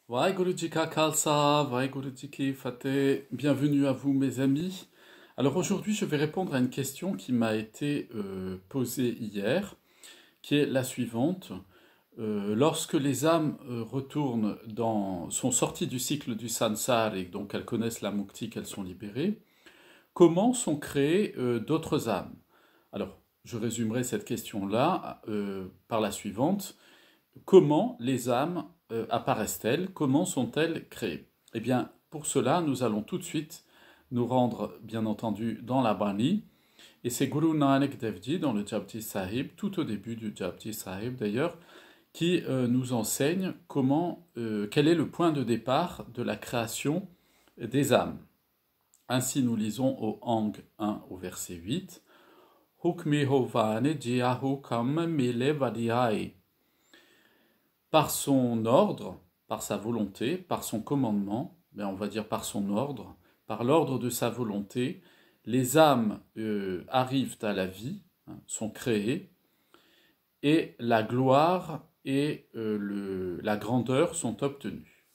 Vaheguruji Ka Khalsa, Vaheguruji Ki Fateh. Bienvenue à vous mes amis. Alors aujourd'hui je vais répondre à une question qui m'a été posée hier, qui est la suivante. Lorsque les âmes sont sorties du cycle du sansar et donc elles connaissent la mukti, qu'elles sont libérées, comment sont créées d'autres âmes? Alors je résumerai cette question-là par la suivante. Comment les âmes apparaissent-elles? Comment sont-elles créées? Eh bien, pour cela, nous allons tout de suite nous rendre, bien entendu, dans la Bani. Et c'est Guru Nanak Dev Ji, dans le Japji Sahib, tout au début du Japji Sahib d'ailleurs, qui nous enseigne quel est le point de départ de la création des âmes. Ainsi, nous lisons au Hang 1 au verset 8. Hukmi hovane jiahu kam mele vadiae. Par son ordre, par sa volonté, par son commandement, on va dire par son ordre, par l'ordre de sa volonté, les âmes arrivent à la vie, sont créées, et la gloire et la grandeur sont obtenues.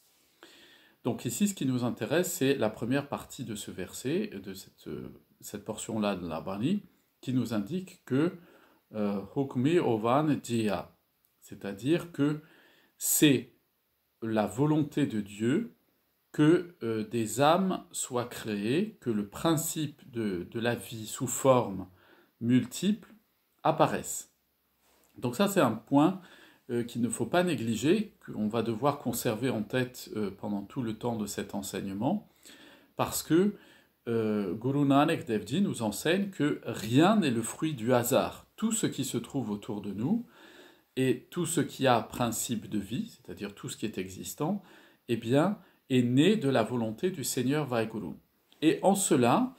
Donc ici, ce qui nous intéresse, c'est la première partie de ce verset, de cette portion-là de la Bani, qui nous indique que Hukmi Ovan Jia, c'est-à-dire que c'est la volonté de Dieu que des âmes soient créées, que le principe de la vie sous forme multiple apparaisse. Donc ça, c'est un point qu'il ne faut pas négliger, qu'on va devoir conserver en tête pendant tout le temps de cet enseignement, parce que Guru Nanak Dev Ji nous enseigne que rien n'est le fruit du hasard. Tout ce qui se trouve autour de nous, et tout ce qui a principe de vie, c'est-à-dire tout ce qui est existant, eh bien, est né de la volonté du Seigneur Vaheguru. Et en cela,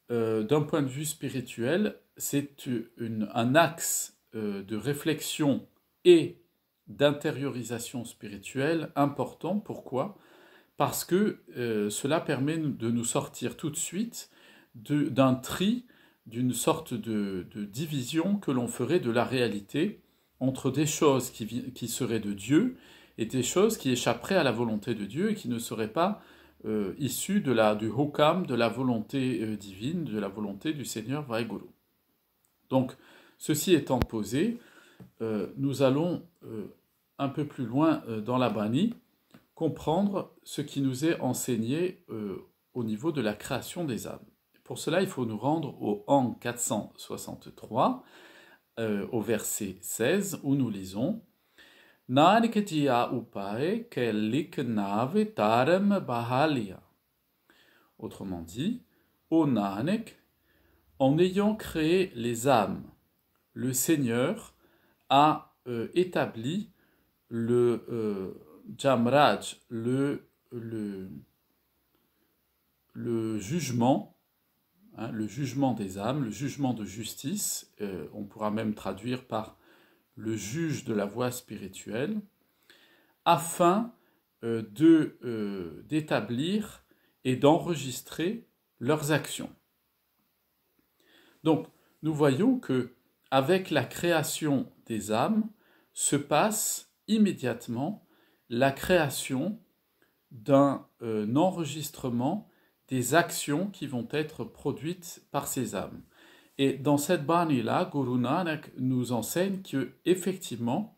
d'un point de vue spirituel, c'est un axe de réflexion et d'intériorisation spirituelle important. Pourquoi? Parce que cela permet de nous sortir tout de suite d'un tri, d'une sorte de division que l'on ferait de la réalité entre des choses qui seraient de Dieu et des choses qui échapperaient à la volonté de Dieu et qui ne seraient pas issues du hokam, de la volonté divine, de la volonté du Seigneur Vaheguru. Donc, ceci étant posé, nous allons un peu plus loin dans la Bani comprendre ce qui nous est enseigné au niveau de la création des âmes. Pour cela, il faut nous rendre au Hang 463, au verset 16, où nous lisons Nanak Jia Upaye Kelik Nave Taram Bahalia. Autrement dit, ô Nanak, en ayant créé les âmes, le Seigneur a établi le Jamraj, le jugement, le jugement des âmes, le jugement de justice, on pourra même traduire par le juge de la voie spirituelle, afin d'établir et d'enregistrer leurs actions. Donc, nous voyons que avec la création des âmes se passe immédiatement la création d'un enregistrement des actions qui vont être produites par ces âmes. Et dans cette Bani-là, Guru Nanak nous enseigne qu'effectivement,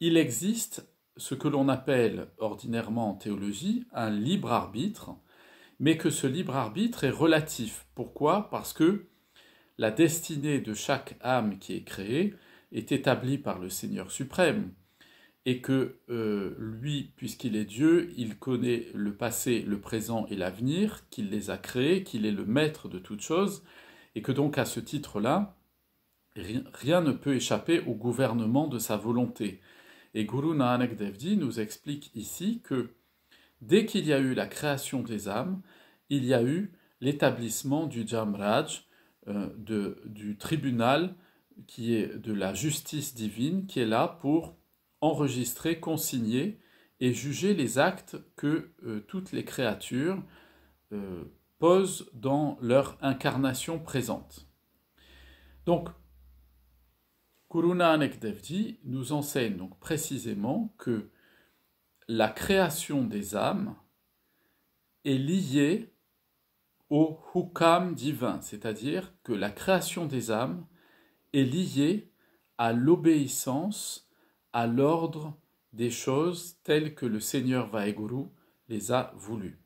il existe ce que l'on appelle ordinairement en théologie un libre arbitre, mais que ce libre arbitre est relatif. Pourquoi? Parce que la destinée de chaque âme qui est créée est établie par le Seigneur suprême, et que lui, puisqu'il est Dieu, il connaît le passé, le présent et l'avenir, qu'il les a créés, qu'il est le maître de toutes choses, et que donc à ce titre-là, rien ne peut échapper au gouvernement de sa volonté. Et Guru Nanak Dev Ji nous explique ici que dès qu'il y a eu la création des âmes, il y a eu l'établissement du Jamraj, du tribunal qui est de la justice divine, qui est là pour enregistrer, consigner et juger les actes que toutes les créatures posent dans leur incarnation présente. Donc, Guru Nanak Dev Ji nous enseigne donc précisément que la création des âmes est liée au hukam divin, c'est-à-dire que la création des âmes est liée à l'obéissance à l'ordre des choses telles que le Seigneur Vaheguru les a voulues.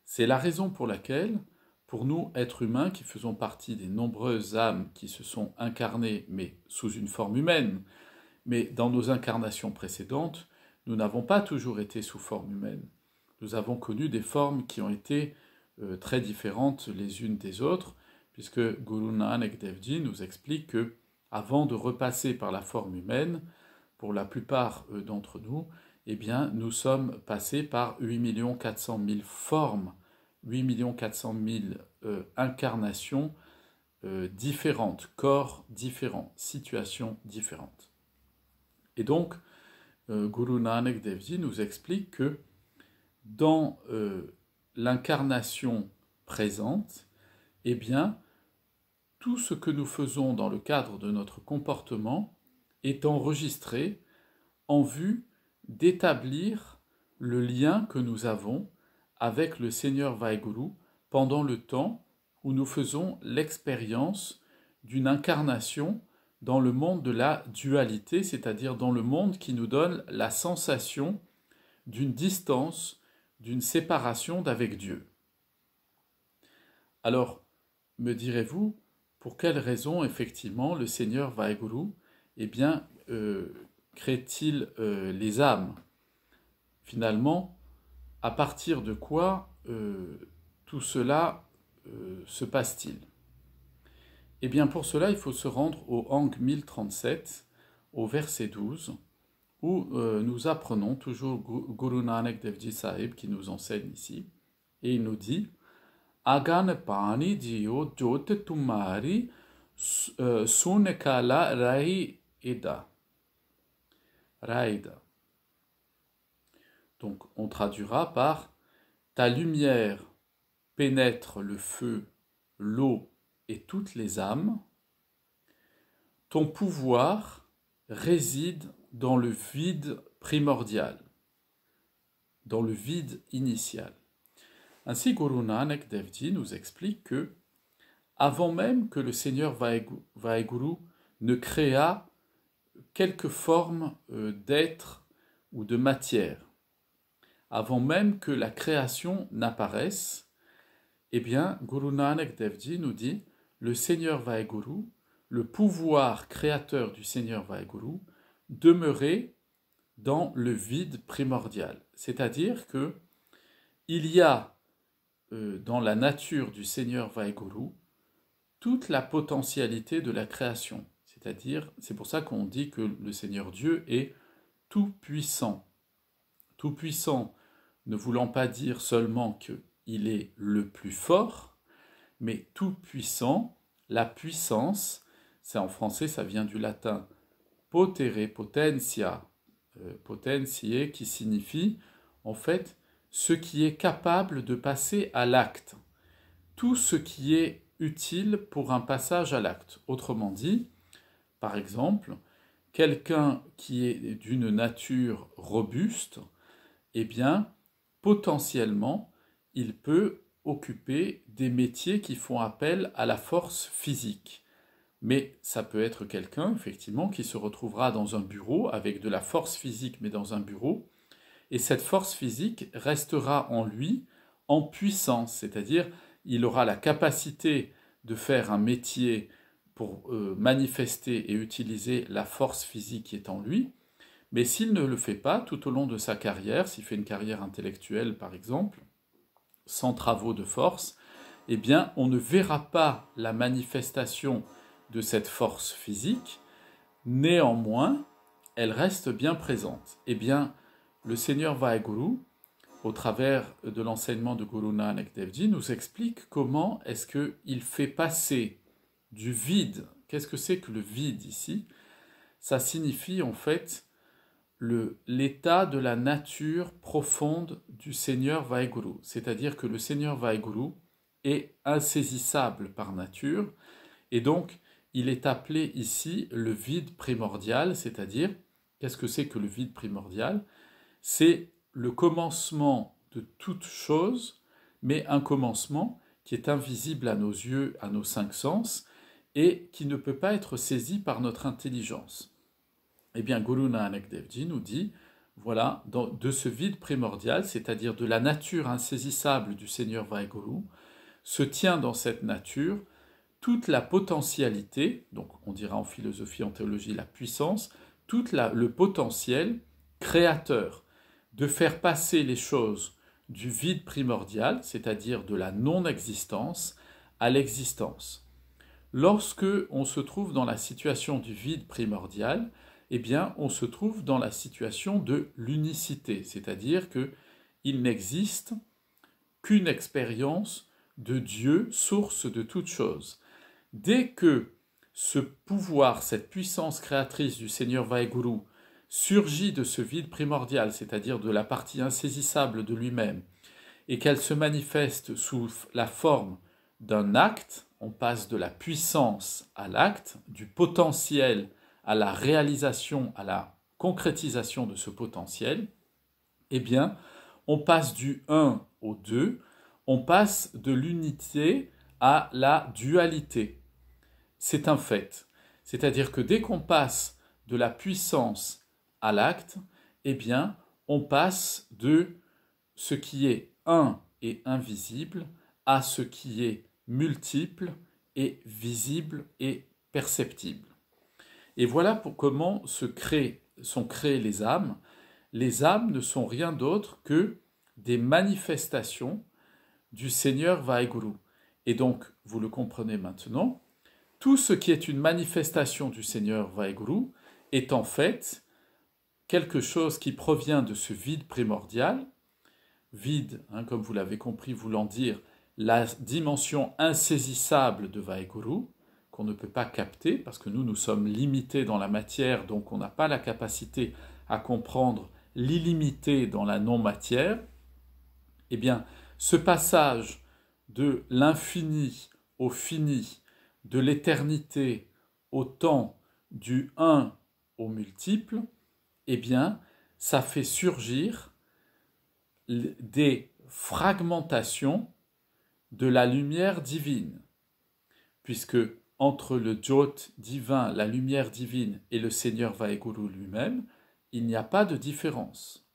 C'est la raison pour laquelle, pour nous, êtres humains, qui faisons partie des nombreuses âmes qui se sont incarnées, mais sous une forme humaine, mais dans nos incarnations précédentes, nous n'avons pas toujours été sous forme humaine. Nous avons connu des formes qui ont été très différentes les unes des autres, puisque Guru Nanak Dev Ji nous explique que, avant de repasser par la forme humaine, pour la plupart d'entre nous, eh bien, nous sommes passés par 8 400 000 formes, 8 400 000 incarnations différentes, corps différents, situations différentes. Et donc, Guru Nanak Dev Ji nous explique que dans l'incarnation présente, eh bien, tout ce que nous faisons dans le cadre de notre comportement est enregistré en vue d'établir le lien que nous avons avec le Seigneur Vaheguru pendant le temps où nous faisons l'expérience d'une incarnation dans le monde de la dualité, c'est-à-dire dans le monde qui nous donne la sensation d'une distance, d'une séparation d'avec Dieu. Alors, me direz-vous, pour quelle raison, effectivement, le Seigneur Vaheguru, eh bien, crée-t-il les âmes? Finalement, à partir de quoi tout cela se passe-t-il? Eh bien, pour cela, il faut se rendre au Ang 1037, au verset 12, où nous apprenons toujours Guru Nanak Dev Ji Sahib qui nous enseigne ici, et il nous dit Agan pani jiyo jot tumari sunekala raida. Raida. Donc on traduira par ta lumière pénètre le feu, l'eau et toutes les âmes. Ton pouvoir réside dans le vide primordial, dans le vide initial. Ainsi, Guru Nanak Dev Ji nous explique que, avant même que le Seigneur Vaheguru ne créa quelque forme d'être ou de matière, avant même que la création n'apparaisse, eh bien, Guru Nanak Dev Ji nous dit, le Seigneur Vaheguru, le pouvoir créateur du Seigneur Vaheguru, demeurait dans le vide primordial. C'est-à-dire que il y a dans la nature du Seigneur Vaheguru toute la potentialité de la création. C'est-à-dire, c'est pour ça qu'on dit que le Seigneur Dieu est tout puissant. Tout puissant ne voulant pas dire seulement qu'il est le plus fort, mais tout puissant, la puissance, c'est en français, ça vient du latin potere, potentia, potentiae, qui signifie en fait ce qui est capable de passer à l'acte, tout ce qui est utile pour un passage à l'acte. Autrement dit, par exemple, quelqu'un qui est d'une nature robuste, eh bien, potentiellement, il peut occuper des métiers qui font appel à la force physique. Mais ça peut être quelqu'un, effectivement, qui se retrouvera dans un bureau avec de la force physique, mais dans un bureau, et cette force physique restera en lui en puissance, c'est-à-dire il aura la capacité de faire un métier pour manifester et utiliser la force physique qui est en lui, mais s'il ne le fait pas tout au long de sa carrière, s'il fait une carrière intellectuelle par exemple, sans travaux de force, eh bien on ne verra pas la manifestation de cette force physique, néanmoins elle reste bien présente. Eh bien, le Seigneur Vaheguru, au travers de l'enseignement de Guru Nanak Dev Ji, nous explique comment est-ce qu'il fait passer du vide. Qu'est-ce que c'est que le vide ici? Ça signifie en fait l'état de la nature profonde du Seigneur Vaheguru. C'est-à-dire que le Seigneur Vaheguru est insaisissable par nature, et donc il est appelé ici le vide primordial, c'est-à-dire, qu'est-ce que c'est que le vide primordial? C'est le commencement de toute chose, mais un commencement qui est invisible à nos yeux, à nos cinq sens, et qui ne peut pas être saisi par notre intelligence. Eh bien, Guru Nanak Dev Ji nous dit, voilà, de ce vide primordial, c'est-à-dire de la nature insaisissable du Seigneur Vaheguru, se tient dans cette nature toute la potentialité, donc on dira en philosophie, en théologie, la puissance, le potentiel créateur de faire passer les choses du vide primordial, c'est-à-dire de la non-existence, à l'existence. Lorsque on se trouve dans la situation du vide primordial, eh bien, on se trouve dans la situation de l'unicité, c'est-à-dire qu'il n'existe qu'une expérience de Dieu, source de toute chose. Dès que ce pouvoir, cette puissance créatrice du Seigneur Vaheguru surgit de ce vide primordial, c'est-à-dire de la partie insaisissable de lui-même, et qu'elle se manifeste sous la forme d'un acte, on passe de la puissance à l'acte, du potentiel à la réalisation, à la concrétisation de ce potentiel, eh bien, on passe du 1 au 2, on passe de l'unité à la dualité. C'est un fait. C'est-à-dire que dès qu'on passe de la puissance à l'acte, eh bien, on passe de ce qui est un et invisible à ce qui est multiple et visible et perceptible. Et voilà pour comment sont créées les âmes. Les âmes ne sont rien d'autre que des manifestations du Seigneur Vaheguru. Et donc, vous le comprenez maintenant, tout ce qui est une manifestation du Seigneur Vaheguru est en fait quelque chose qui provient de ce vide primordial, vide, comme vous l'avez compris, voulant dire la dimension insaisissable de Vaheguru, qu'on ne peut pas capter, parce que nous sommes limités dans la matière, donc on n'a pas la capacité à comprendre l'illimité dans la non-matière. Eh bien, ce passage de l'infini au fini, de l'éternité au temps, du un au multiple, eh bien, ça fait surgir des fragmentations de la lumière divine, puisque entre le Jyot divin, la lumière divine, et le Seigneur Vaheguru lui-même, il n'y a pas de différence.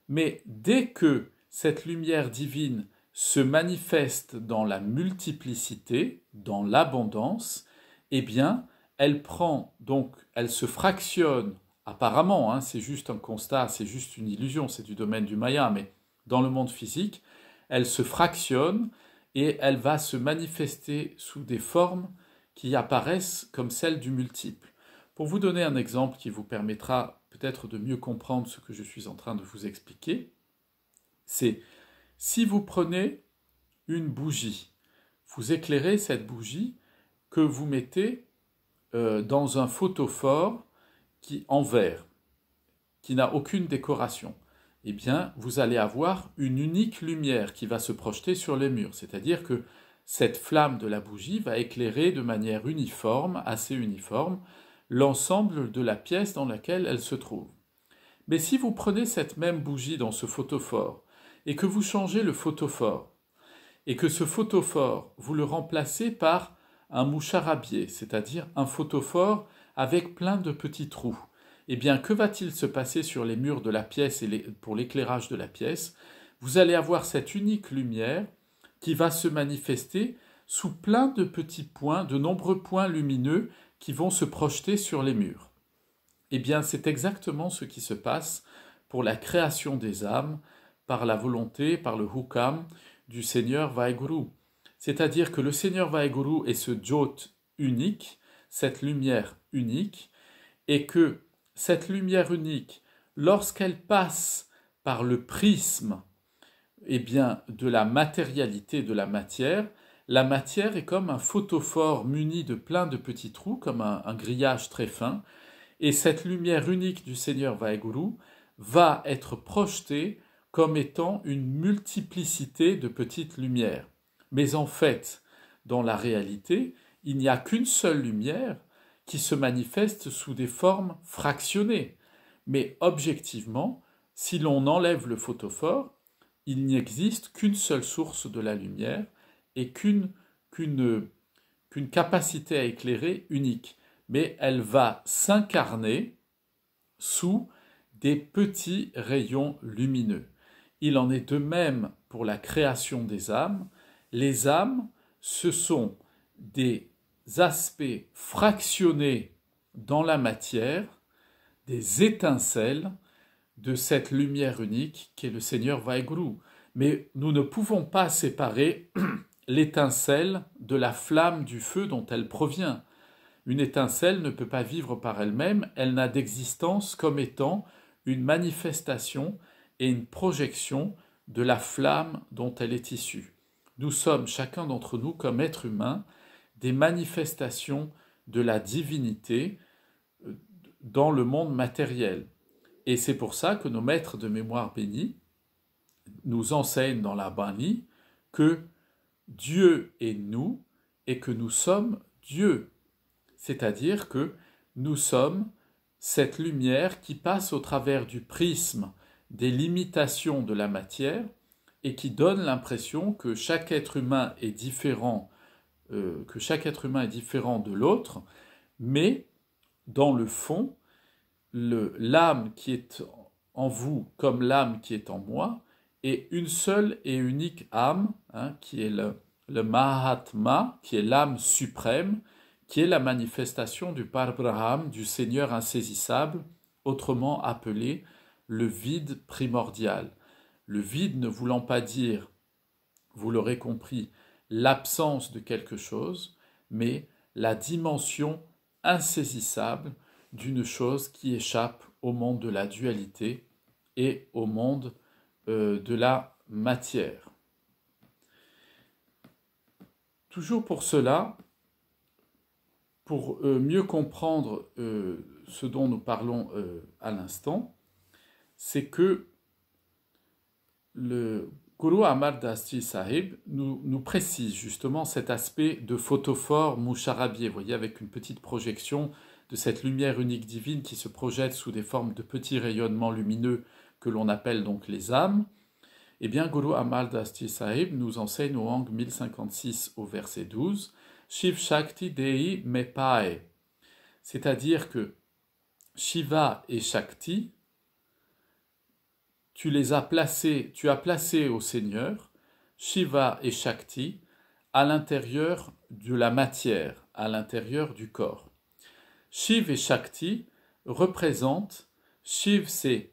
Mais dès que cette lumière divine se manifeste dans la multiplicité, dans l'abondance, eh bien, elle se fractionne, apparemment, c'est juste un constat, c'est juste une illusion, c'est du domaine du Maya, mais dans le monde physique, elle se fractionne et elle va se manifester sous des formes qui apparaissent comme celles du multiple. Pour vous donner un exemple qui vous permettra peut-être de mieux comprendre ce que je suis en train de vous expliquer, c'est si vous prenez une bougie, vous éclairez cette bougie que vous mettez dans un photophore en verre, qui n'a aucune décoration. Eh bien, vous allez avoir une unique lumière qui va se projeter sur les murs, c'est-à-dire que cette flamme de la bougie va éclairer de manière uniforme, assez uniforme, l'ensemble de la pièce dans laquelle elle se trouve. Mais si vous prenez cette même bougie dans ce photophore et que vous changez le photophore, et que ce photophore, vous le remplacez par un moucharabier, c'est-à-dire un photophore avec plein de petits trous, eh bien, que va-t-il se passer sur les murs de la pièce et pour l'éclairage de la pièce? Vous allez avoir cette unique lumière qui va se manifester sous plein de petits points, de nombreux points lumineux qui vont se projeter sur les murs. Eh bien, c'est exactement ce qui se passe pour la création des âmes, par la volonté, par le hukam du Seigneur Vaheguru. C'est-à-dire que le Seigneur Vaheguru est ce Jyot unique, cette lumière unique, et que cette lumière unique, lorsqu'elle passe par le prisme de la matérialité de la matière est comme un photophore muni de plein de petits trous, comme un grillage très fin, et cette lumière unique du Seigneur Vaheguru va être projetée comme étant une multiplicité de petites lumières. Mais en fait, dans la réalité, il n'y a qu'une seule lumière qui se manifeste sous des formes fractionnées. Mais objectivement, Si l'on enlève le photophore, il n'existe qu'une seule source de la lumière et qu'une capacité à éclairer unique. Mais elle va s'incarner sous des petits rayons lumineux. Il en est de même pour la création des âmes. Les âmes, ce sont des aspects fractionnés dans la matière, des étincelles de cette lumière unique qu'est le Seigneur Vaheguru. Mais nous ne pouvons pas séparer l'étincelle de la flamme du feu dont elle provient. Une étincelle ne peut pas vivre par elle-même, elle n'a d'existence comme étant une manifestation et une projection de la flamme dont elle est issue. Nous sommes, chacun d'entre nous, comme êtres humains, des manifestations de la divinité dans le monde matériel. Et c'est pour ça que nos maîtres de mémoire bénis nous enseignent dans la Bani que Dieu est nous et que nous sommes Dieu. C'est-à-dire que nous sommes cette lumière qui passe au travers du prisme des limitations de la matière et qui donne l'impression que chaque être humain est différent, de l'autre, mais dans le fond, l'âme qui est en vous comme l'âme qui est en moi est une seule et unique âme, qui est le Mahatma, qui est l'âme suprême, qui est la manifestation du Parabraham, du Seigneur insaisissable, autrement appelé le vide primordial. Le vide ne voulant pas dire, vous l'aurez compris, l'absence de quelque chose, mais la dimension insaisissable d'une chose qui échappe au monde de la dualité et au monde de la matière. Toujours pour cela, pour mieux comprendre ce dont nous parlons à l'instant, c'est que le Guru Amar Das Ji Sahib nous précise justement cet aspect de photophore Musharabieh, vous voyez, avec une petite projection de cette lumière unique divine qui se projette sous des formes de petits rayonnements lumineux que l'on appelle donc les âmes. Eh bien, Guru Amar Das Ji Sahib nous enseigne au Hang 1056 au verset 12, Shiv Shakti Dei Me Pae, c'est-à-dire que Shiva et Shakti, tu as placé au Seigneur Shiva et Shakti à l'intérieur de la matière, à l'intérieur du corps. Shiv et Shakti représentent, Shiv c'est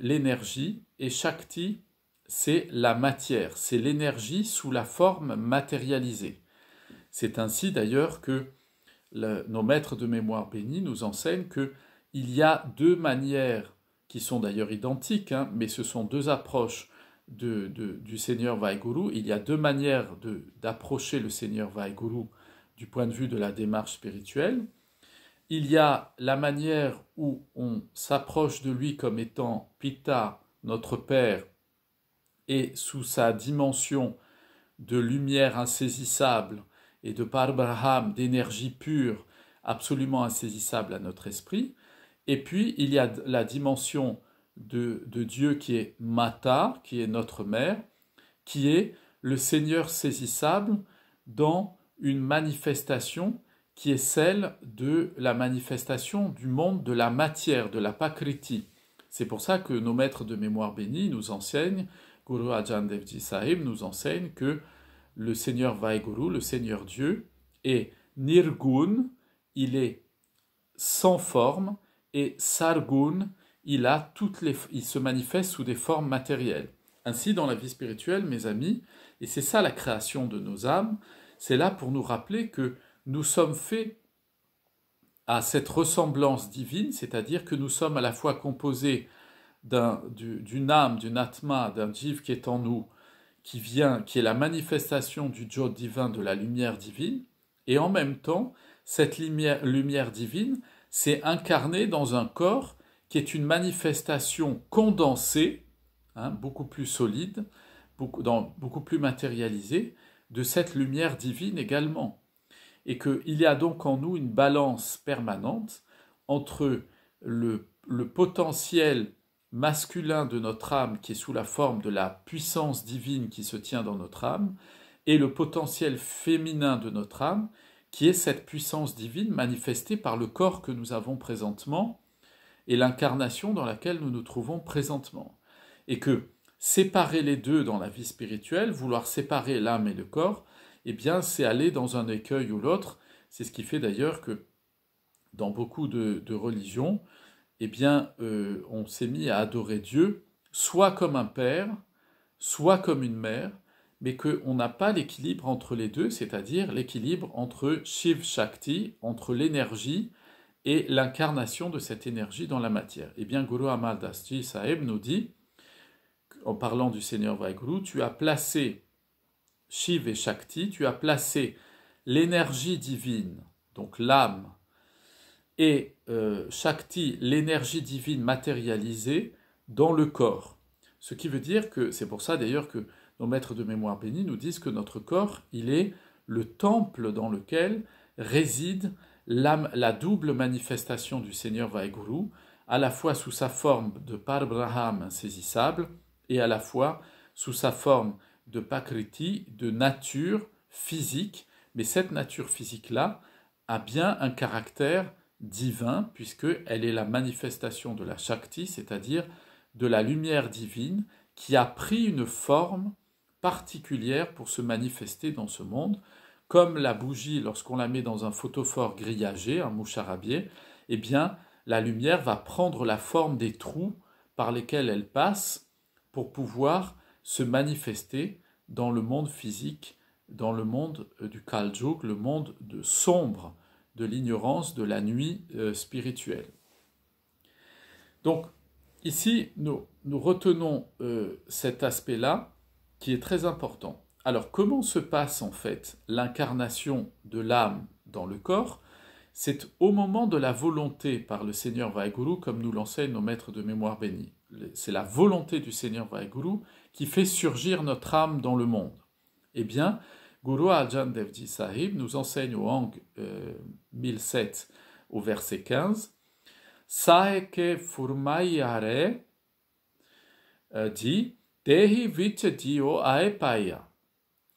l'énergie et Shakti c'est la matière, c'est l'énergie sous la forme matérialisée. C'est ainsi d'ailleurs que nos maîtres de mémoire bénis nous enseignent qu'il y a deux manières qui sont d'ailleurs identiques, mais ce sont deux approches du Seigneur Vaheguru. Il y a deux manières d'approcher le Seigneur Vaheguru du point de vue de la démarche spirituelle. Il y a la manière où on s'approche de lui comme étant Pitta, notre Père, et sous sa dimension de lumière insaisissable et de Parabraham, d'énergie pure, absolument insaisissable à notre esprit. Et puis, il y a la dimension de Dieu qui est Mata, qui est notre mère, qui est le Seigneur saisissable dans une manifestation qui est celle de la manifestation du monde de la matière, de la Pakriti. C'est pour ça que nos maîtres de mémoire bénis nous enseignent, Guru Arjan Dev Ji Sahib nous enseigne que le Seigneur Vaheguru, le Seigneur Dieu, est Nirgun, il est sans forme, et Sargun, il se manifeste sous des formes matérielles. Ainsi, dans la vie spirituelle, mes amis, et c'est ça la création de nos âmes, c'est là pour nous rappeler que nous sommes faits à cette ressemblance divine, c'est-à-dire que nous sommes à la fois composés d'une âme, d'une atma, d'un jiv qui est en nous, qui est la manifestation du Jod divin, de la lumière divine, et en même temps, cette lumière divine s'est incarnée dans un corps qui est une manifestation condensée, beaucoup plus solide, beaucoup plus matérialisée, de cette lumière divine également. Et qu'il y a donc en nous une balance permanente entre le potentiel masculin de notre âme qui est sous la forme de la puissance divine qui se tient dans notre âme, et le potentiel féminin de notre âme qui est cette puissance divine manifestée par le corps que nous avons présentement et l'incarnation dans laquelle nous nous trouvons présentement. Et que séparer les deux dans la vie spirituelle, vouloir séparer l'âme et le corps, eh bien c'est aller dans un écueil ou l'autre. C'est ce qui fait d'ailleurs que dans beaucoup de religions, eh bien, on s'est mis à adorer Dieu, soit comme un père, soit comme une mère, mais qu'on n'a pas l'équilibre entre les deux, c'est-à-dire l'équilibre entre Shiv Shakti, entre l'énergie et l'incarnation de cette énergie dans la matière. Eh bien, Guru Amar Das Ji Sahib nous dit, en parlant du Seigneur Vaheguru, tu as placé Shiv et Shakti, tu as placé l'énergie divine, donc l'âme, et Shakti, l'énergie divine matérialisée, dans le corps. Ce qui veut dire que, c'est pour ça d'ailleurs que nos maîtres de mémoire bénis nous disent que notre corps, il est le temple dans lequel réside la double manifestation du Seigneur Vaheguru, à la fois sous sa forme de Parbraham insaisissable, et à la fois sous sa forme de Pakriti, de nature physique, mais cette nature physique-là a bien un caractère divin, puisqu'elle est la manifestation de la Shakti, c'est-à-dire de la lumière divine, qui a pris une forme particulière pour se manifester dans ce monde, comme la bougie, lorsqu'on la met dans un photophore grillagé, un moucharabier, eh bien, la lumière va prendre la forme des trous par lesquels elle passe pour pouvoir se manifester dans le monde physique, dans le monde du Kal-Yuga, le monde sombre, de l'ignorance, de la nuit spirituelle. Donc, ici, nous retenons cet aspect-là qui est très important. Alors, comment se passe en fait l'incarnation de l'âme dans le corps? C'est au moment de la volonté par le Seigneur Vaheguru, comme nous l'enseignent nos maîtres de mémoire bénis. C'est la volonté du Seigneur Vaheguru qui fait surgir notre âme dans le monde. Eh bien, Guru Arjan Devji Sahib nous enseigne au Hang 1007 au verset 15 Saheke Furmayare dit Dehi Vich Dio Aepaya.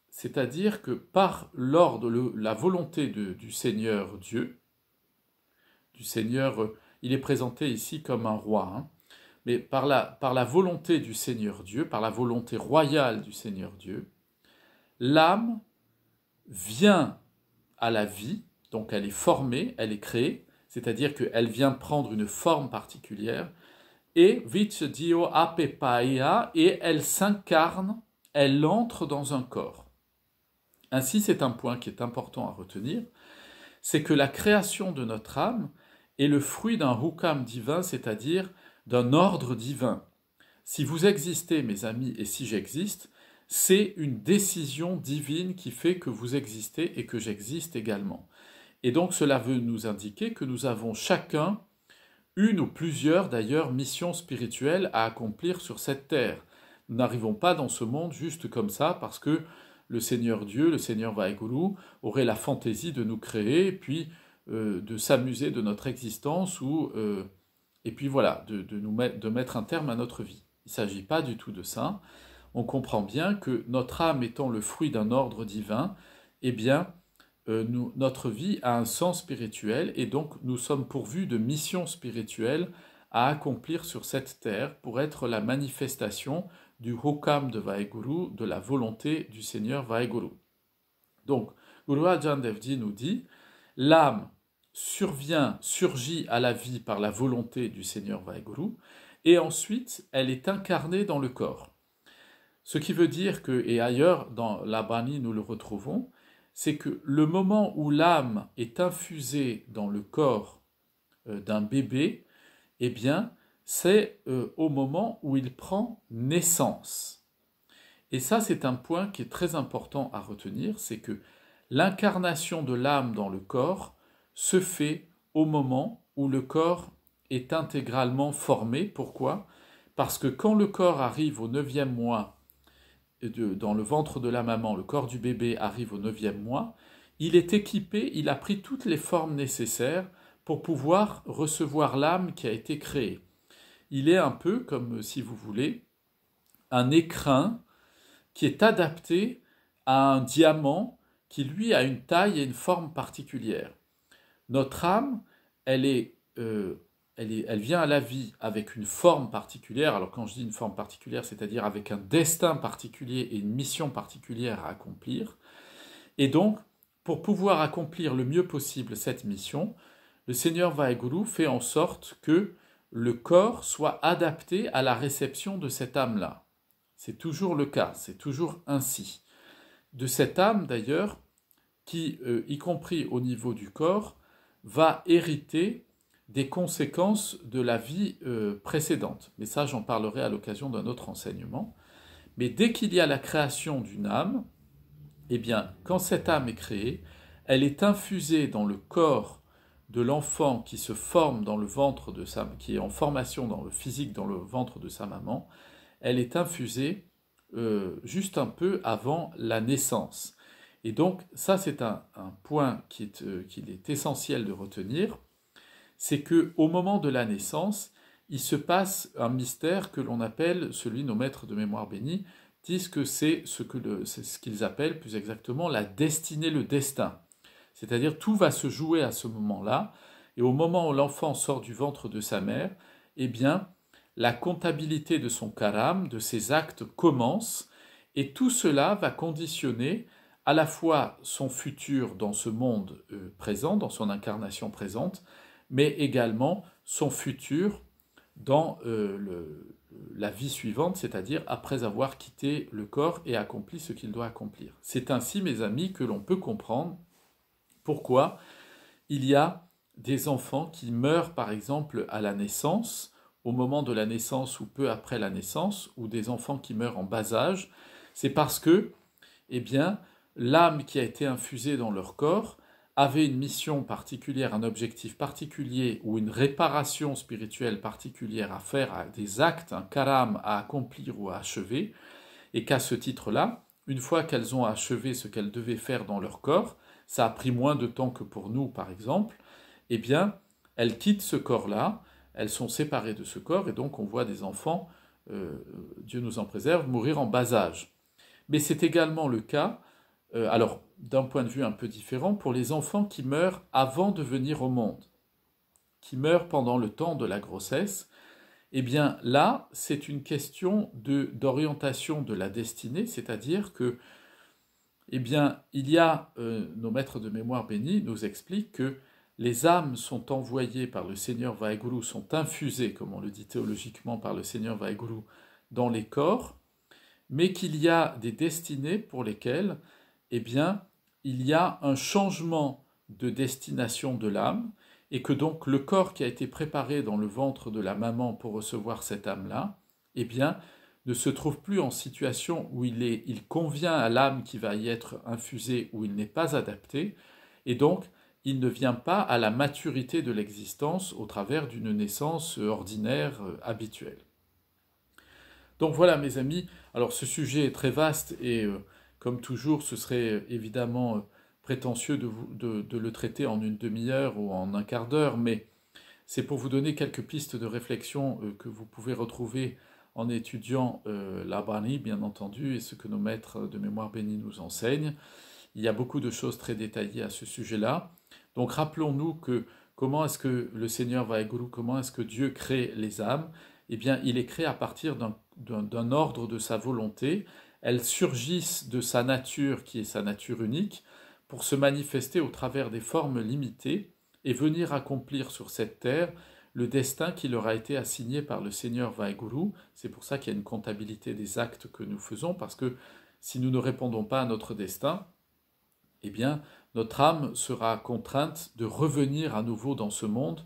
C'est-à-dire que par l'ordre, la volonté du Seigneur Dieu, du Seigneur, il est présenté ici comme un roi, hein, mais par la volonté du Seigneur Dieu, par la volonté royale du Seigneur Dieu, l'âme vient à la vie, donc elle est formée, elle est créée, c'est-à-dire qu'elle vient prendre une forme particulière, et Vich Dio Apepaya, et elle s'incarne, elle entre dans un corps. Ainsi, c'est un point qui est important à retenir, c'est que la création de notre âme est le fruit d'un hukam divin, c'est-à-dire d'un ordre divin. Si vous existez, mes amis, et si j'existe, c'est une décision divine qui fait que vous existez et que j'existe également. Et donc cela veut nous indiquer que nous avons chacun, une ou plusieurs d'ailleurs, missions spirituelles à accomplir sur cette terre. Nous n'arrivons pas dans ce monde juste comme ça parce que le Seigneur Dieu, le Seigneur Vaheguru, aurait la fantaisie de nous créer et puis de s'amuser de notre existence et puis voilà, de mettre un terme à notre vie. Il ne s'agit pas du tout de ça. On comprend bien que notre âme étant le fruit d'un ordre divin, eh bien, notre vie a un sens spirituel et donc nous sommes pourvus de missions spirituelles à accomplir sur cette terre pour être la manifestation du hukam de Vaheguru, de la volonté du Seigneur Vaheguru. Donc, Guru Arjan Devji nous dit, l'âme surgit à la vie par la volonté du Seigneur Vaheguru, et ensuite elle est incarnée dans le corps. Ce qui veut dire que, et ailleurs dans la Bani nous le retrouvons, c'est que le moment où l'âme est infusée dans le corps d'un bébé, eh bien, c'est au moment où il prend naissance. Et ça, c'est un point qui est très important à retenir, c'est que l'incarnation de l'âme dans le corps se fait au moment où le corps est intégralement formé. Pourquoi ? Parce que quand le corps arrive au 9e mois, dans le ventre de la maman, le corps du bébé arrive au 9e mois, il est équipé, il a pris toutes les formes nécessaires pour pouvoir recevoir l'âme qui a été créée. il est un peu comme, si vous voulez, un écrin qui est adapté à un diamant qui, lui, a une taille et une forme particulière. Notre âme, elle est, elle vient à la vie avec une forme particulière. Alors quand je dis une forme particulière, c'est-à-dire avec un destin particulier et une mission particulière à accomplir. Et donc, pour pouvoir accomplir le mieux possible cette mission, le Seigneur Vaheguru fait en sorte que le corps soit adapté à la réception de cette âme-là. C'est toujours le cas, c'est toujours ainsi. De cette âme d'ailleurs, qui, y compris au niveau du corps, va hériter des conséquences de la vie précédente. Mais ça, j'en parlerai à l'occasion d'un autre enseignement. Mais dès qu'il y a la création d'une âme, eh bien, quand cette âme est créée, elle est infusée dans le corps de l'enfant qui se forme dans le ventre de sa, qui est en formation dans le physique dans le ventre de sa maman. Elle est infusée juste un peu avant la naissance. Et donc, ça, c'est un point qu'il est essentiel de retenir, c'est qu'au moment de la naissance, il se passe un mystère que l'on appelle, celui nos maîtres de mémoire bénis disent que c'est ce qu'ils appellent plus exactement la destinée, le destin. C'est-à-dire tout va se jouer à ce moment-là, et au moment où l'enfant sort du ventre de sa mère, eh bien, la comptabilité de son karam, de ses actes commence, et tout cela va conditionner à la fois son futur dans ce monde présent, dans son incarnation présente, mais également son futur dans la vie suivante, c'est-à-dire après avoir quitté le corps et accompli ce qu'il doit accomplir. C'est ainsi, mes amis, que l'on peut comprendre pourquoi il y a des enfants qui meurent, par exemple, à la naissance, au moment de la naissance ou peu après la naissance, ou des enfants qui meurent en bas âge. C'est parce que, eh bien, l'âme qui a été infusée dans leur corps avait une mission particulière, un objectif particulier ou une réparation spirituelle particulière à faire, des actes, un karam à accomplir ou à achever, et qu'à ce titre-là, une fois qu'elles ont achevé ce qu'elles devaient faire dans leur corps, ça a pris moins de temps que pour nous par exemple, eh bien, elles quittent ce corps-là, elles sont séparées de ce corps, et donc on voit des enfants, Dieu nous en préserve, mourir en bas âge. Mais c'est également le cas, alors d'un point de vue un peu différent, pour les enfants qui meurent avant de venir au monde, qui meurent pendant le temps de la grossesse. Eh bien là, c'est une question d'orientation de la destinée, c'est-à-dire que, eh bien, il y a, nos maîtres de mémoire bénis nous expliquent que les âmes sont envoyées par le Seigneur Vaheguru, sont infusées, comme on le dit théologiquement, par le Seigneur Vaheguru dans les corps, mais qu'il y a des destinées pour lesquelles, eh bien, il y a un changement de destination de l'âme, et que donc le corps qui a été préparé dans le ventre de la maman pour recevoir cette âme-là, eh bien, ne se trouve plus en situation où il convient à l'âme qui va y être infusée, où il n'est pas adapté, et donc il ne vient pas à la maturité de l'existence au travers d'une naissance ordinaire, habituelle. Donc voilà, mes amis, alors ce sujet est très vaste et comme toujours, ce serait évidemment prétentieux de le traiter en une demi-heure ou en un quart d'heure, mais c'est pour vous donner quelques pistes de réflexion que vous pouvez retrouver en étudiant la Bani, bien entendu, et ce que nos maîtres de mémoire bénis nous enseignent. Il y a beaucoup de choses très détaillées à ce sujet-là. Donc rappelons-nous que comment est-ce que le Seigneur Vaheguru, comment est-ce que Dieu crée les âmes? Eh bien, il est créé à partir d'un ordre de sa volonté. Elles surgissent de sa nature, qui est sa nature unique, pour se manifester au travers des formes limitées et venir accomplir sur cette terre le destin qui leur a été assigné par le Seigneur Vaheguru. C'est pour ça qu'il y a une comptabilité des actes que nous faisons, parce que si nous ne répondons pas à notre destin, eh bien, notre âme sera contrainte de revenir à nouveau dans ce monde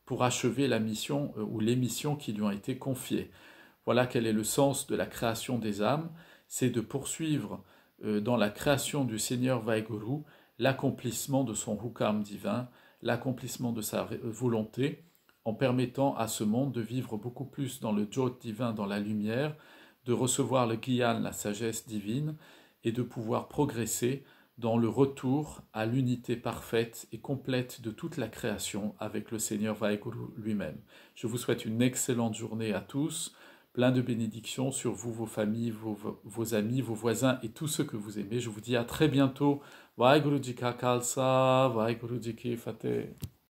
pour achever la mission ou les missions qui lui ont été confiées. Voilà quel est le sens de la création des âmes, c'est de poursuivre dans la création du Seigneur Vaheguru l'accomplissement de son hukam divin, l'accomplissement de sa volonté, en permettant à ce monde de vivre beaucoup plus dans le Jyot divin, dans la lumière, de recevoir le Gyan, la sagesse divine, et de pouvoir progresser dans le retour à l'unité parfaite et complète de toute la création avec le Seigneur Vaheguru lui-même. Je vous souhaite une excellente journée à tous, plein de bénédictions sur vous, vos familles, vos amis, vos voisins et tous ceux que vous aimez. Je vous dis à très bientôt. Vaheguru Ji Ka Khalsa, Vaheguru Ji Ki Fateh.